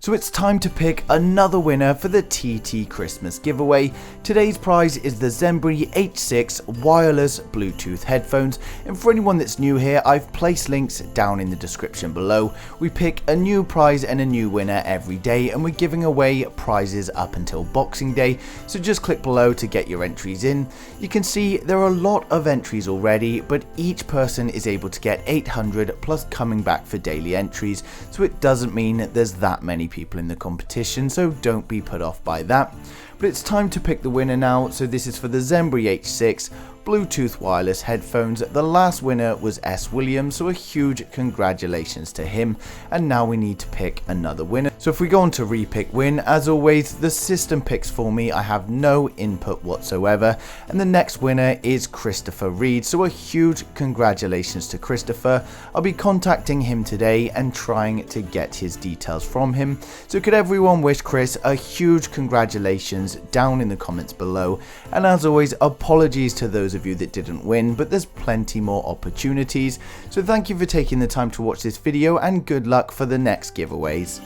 So it's time to pick another winner for the TT Christmas giveaway. Today's prize is the Zenbre H6 Wireless Bluetooth headphones, and for anyone that's new here, I've placed links down in the description below. We pick a new prize and a new winner every day, and we're giving away prizes up until Boxing Day, so just click below to get your entries in. You can see there are a lot of entries already, but each person is able to get 800 plus coming back for daily entries, so it doesn't mean there's that many people in the competition, so don't be put off by that. But it's time to pick the winner now. So this is for the Zenbre H6 Bluetooth wireless headphones. The last winner was S. Williams, so a huge congratulations to him, and now we need to pick another winner. So if we go on to repick win, as always the system picks for me, I have no input whatsoever, and the next winner is Christopher Reed, so a huge congratulations to Christopher. I'll be contacting him today and trying to get his details from him, so could everyone wish Chris a huge congratulations down in the comments below, and as always apologies to those of you that didn't win, but there's plenty more opportunities. So thank you for taking the time to watch this video, and good luck for the next giveaways.